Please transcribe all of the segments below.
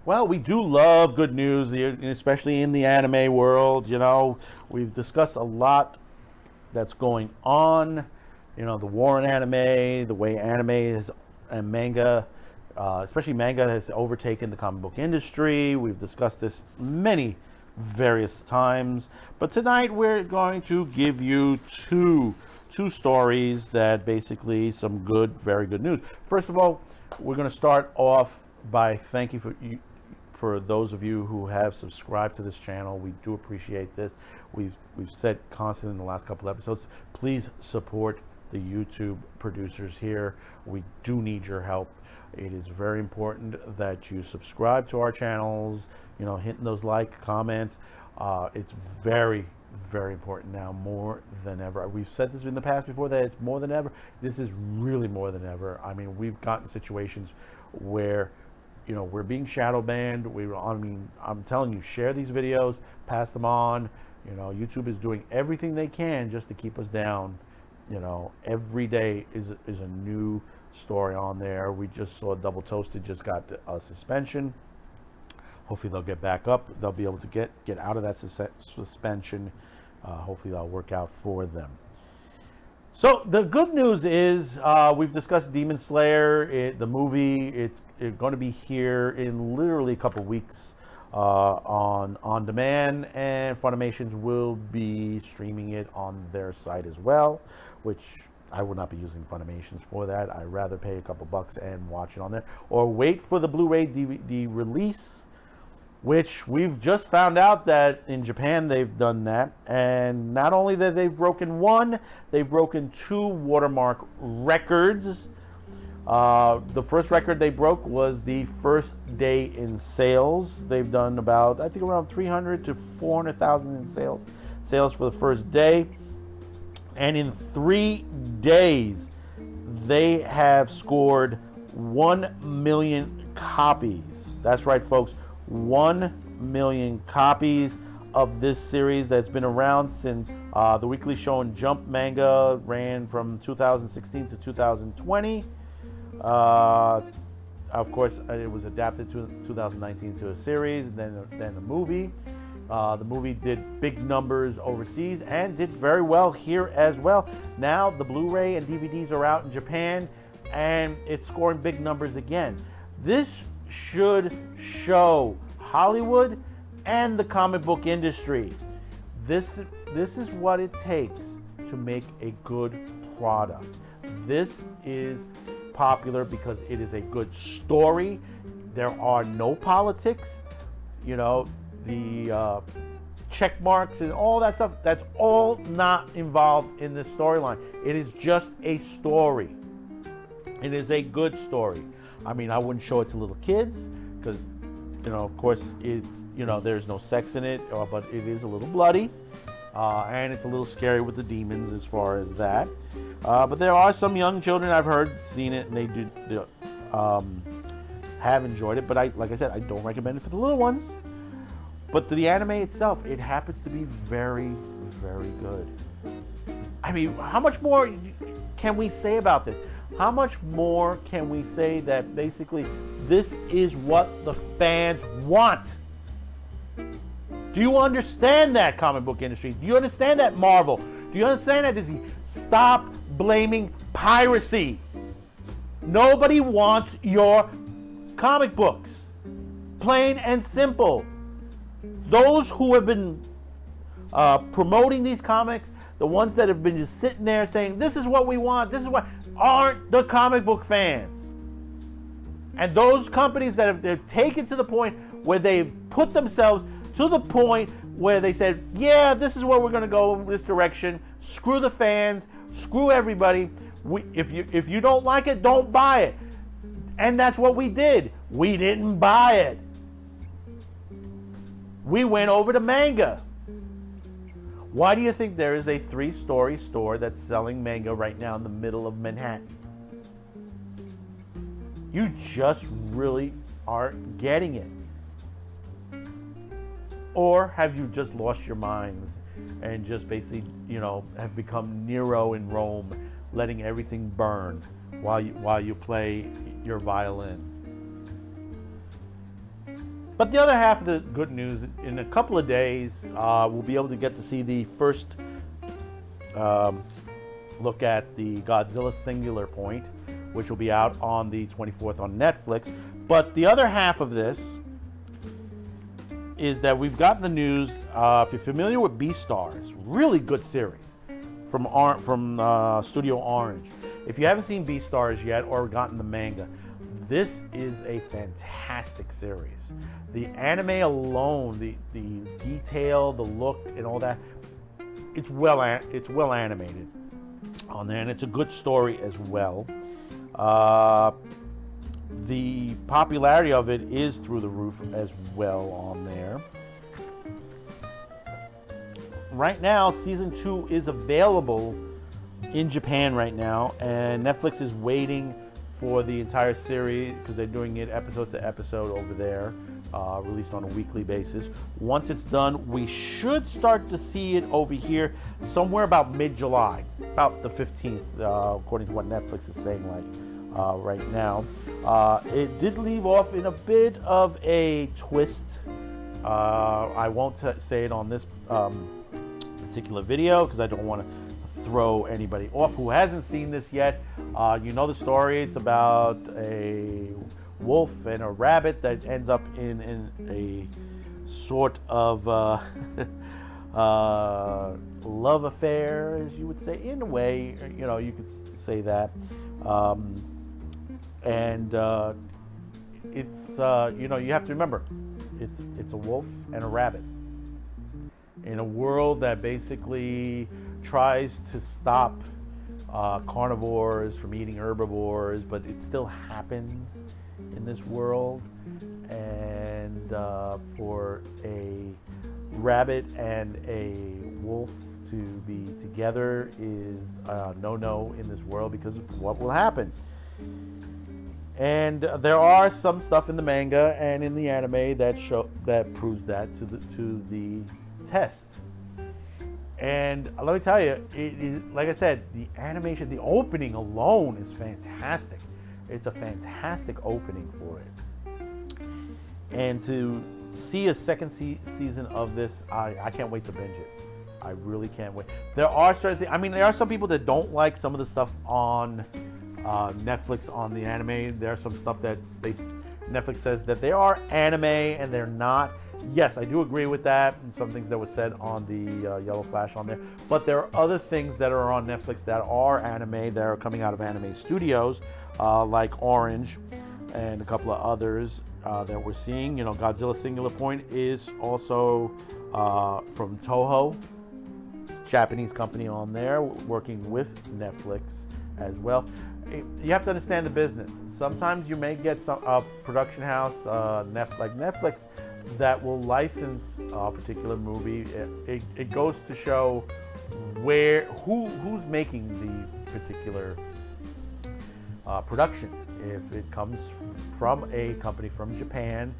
Well, we do love good news, especially in the anime world. You know, we've discussed a lot that's going on. You know, the war in anime, the way anime is, and manga, especially manga, has overtaken the comic book industry. We've discussed this many various times. But tonight we're going to give you two stories that basically some good, very good news. First of all, we're going to start off by thank you for those of you who have subscribed to this channel. We do appreciate this. We've said constantly in the last couple episodes, please support the YouTube producers here. We do need your help. It is very important that you subscribe to our channels, you know, hitting those like, comments. It's very, very important now, more than ever. We've said this in the past before, that it's more than ever. This is really more than ever. I mean, we've gotten situations where, you know, we're being shadow banned. I'm telling you, share these videos, pass them on. You know, YouTube is doing everything they can just to keep us down. You know, every day is a new story on there. We just saw Double Toasted just got a suspension. Hopefully they'll get back up. They'll be able to get out of that suspension. Hopefully that'll work out for them. So the good news is we've discussed Demon Slayer, the movie. It's going to be here in literally a couple weeks on demand, and Funimations will be streaming it on their site as well, which I would not be using Funimations for that. I'd rather pay a couple bucks and watch it on there, or wait for the Blu-ray DVD release, which we've just found out that in Japan they've done that. And not only that they've broken one, they've broken two watermark records. The first record they broke was the first day in sales. They've done about, I think, around 300 to 400,000 in sales for the first day. And in 3 days, they have scored 1 million copies. That's right, folks. 1 million copies of this series that's been around since the Weekly Show and Jump manga ran from 2016 to 2020. Of course, it was adapted to 2019 to a series, and then a movie. The movie did big numbers overseas and did very well here as well. Now the Blu-ray and DVDs are out in Japan, and it's scoring big numbers again. This should show Hollywood and the comic book industry. This is what it takes to make a good product. This is popular because it is a good story. There are no politics. You know, the check marks and all that stuff, that's all not involved in this storyline. It is just a story. It is a good story. I mean, I wouldn't show it to little kids because, you know, of course, it's, you know, there's no sex in it, but it is a little bloody, and it's a little scary with the demons as far as that. But there are some young children I've heard seen it, and they do have enjoyed it. But like I said, I don't recommend it for the little ones. But the anime itself, it happens to be very, very good. I mean, how much more can we say about this? How much more can we say that basically this is what the fans want? Do you understand that, comic book industry? Do you understand that, Marvel? Do you understand that, Disney? Stop blaming piracy. Nobody wants your comic books. Plain and simple. Those who have been promoting these comics, the ones that have been just sitting there saying, this is what we want, this is what, aren't the comic book fans. And those companies that have taken to the point where they've put themselves to the point where they said, yeah, this is where we're going to go in this direction. Screw the fans, screw everybody. If you don't like it, don't buy it. And that's what we did. We didn't buy it. We went over to manga. Why do you think there is a 3-story store that's selling manga right now in the middle of Manhattan? You just really aren't getting it. Or have you just lost your minds and just basically, have become Nero in Rome, letting everything burn while you play your violin? But the other half of the good news, in a couple of days, we'll be able to get to see the first look at the Godzilla Singular Point, which will be out on the 24th on Netflix. But the other half of this is that we've gotten the news, if you're familiar with Beastars, really good series from Studio Orange. If you haven't seen Beastars yet or gotten the manga, this is a fantastic series. The anime alone, the detail, the look, and all that, it's well animated on there, and it's a good story as well. The popularity of it is through the roof as well on there. Right now, season 2 is available in Japan right now, and Netflix is waiting for the entire series because they're doing it episode to episode over there, released on a weekly basis. Once it's done, we should start to see it over here somewhere about mid-July, about the 15th, according to what Netflix is saying right now. It did leave off in a bit of a twist. I won't say it on this particular video because I don't want to throw anybody off who hasn't seen this yet. You know the story. It's about a wolf and a rabbit that ends up in a sort of love affair, as you would say, in a way. You could say that. It's you have to remember, it's a wolf and a rabbit in a world that basically tries to stop carnivores from eating herbivores, but it still happens in this world. And for a rabbit and a wolf to be together is no in this world because of what will happen. And there are some stuff in the manga and in the anime that proves that to the test. And let me tell you, it is, like I said, the animation, the opening alone is fantastic. It's a fantastic opening for it. And to see a second season of this, I can't wait to binge it. I really can't wait. There are there are some people that don't like some of the stuff on Netflix on the anime. There's some stuff that Netflix says that they are anime and they're not. Yes, I do agree with that, and some things that were said on the Yellow Flash on there. But there are other things that are on Netflix that are anime, that are coming out of anime studios, like Orange and a couple of others that we're seeing. Godzilla Singular Point is also from Toho, Japanese company on there, working with Netflix as well. You have to understand the business. Sometimes you may get a production house, like Netflix, that will license a particular movie. It goes to show who's making the particular production. If it comes from a company from Japan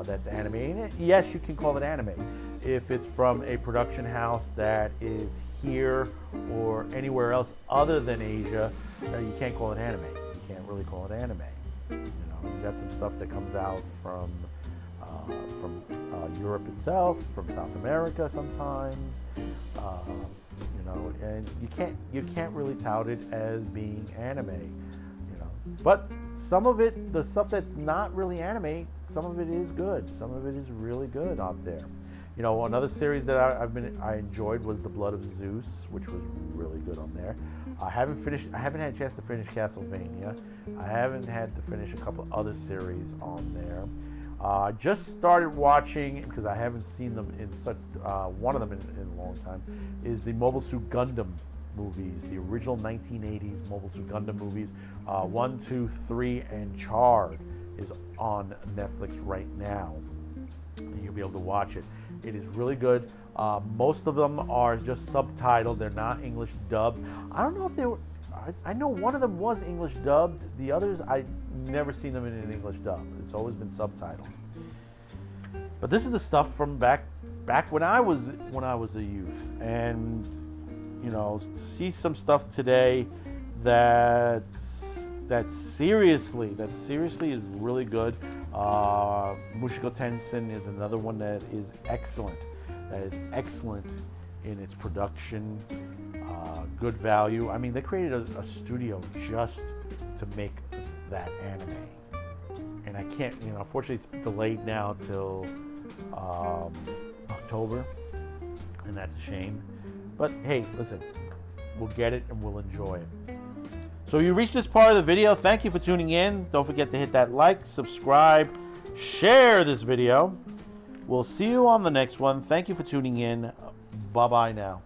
that's animating it, yes, you can call it anime. If it's from a production house that is here or anywhere else other than Asia, you can't call it anime. You can't really call it anime. You got some stuff that comes out from Europe itself, from South America sometimes, and you can't really tout it as being anime, But some of it, the stuff that's not really anime, some of it is good. Some of it is really good out there. Another series that I enjoyed was The Blood of Zeus, which was really good on there. I haven't had a chance to finish Castlevania. I haven't had to finish a couple of other series on there. Just started watching, because I haven't seen them in one of them in a long time, is the Mobile Suit Gundam movies, the original 1980s Mobile Suit Gundam movies. 1, 2, 3, and Charred is on Netflix right now. And you'll be able to watch it. It is really good. Most of them are just subtitled. They're not English dubbed. I don't know if they were. I know one of them was English dubbed. The others, I've never seen them in an English dub. It's always been subtitled. But this is the stuff from back when I was a youth, and you know, to see some stuff today that seriously is really good. Mushiko Tensei is another one that is excellent. That is excellent in its production, good value. I mean, they created a studio just to make that anime, and I can't, you know, unfortunately it's delayed now till October, and that's a shame. But hey, listen, we'll get it and we'll enjoy it. So you reached this part of the video. Thank you for tuning in. Don't forget to hit that like, subscribe, share this video. We'll see you on the next one. Thank you for tuning in. Bye-bye now.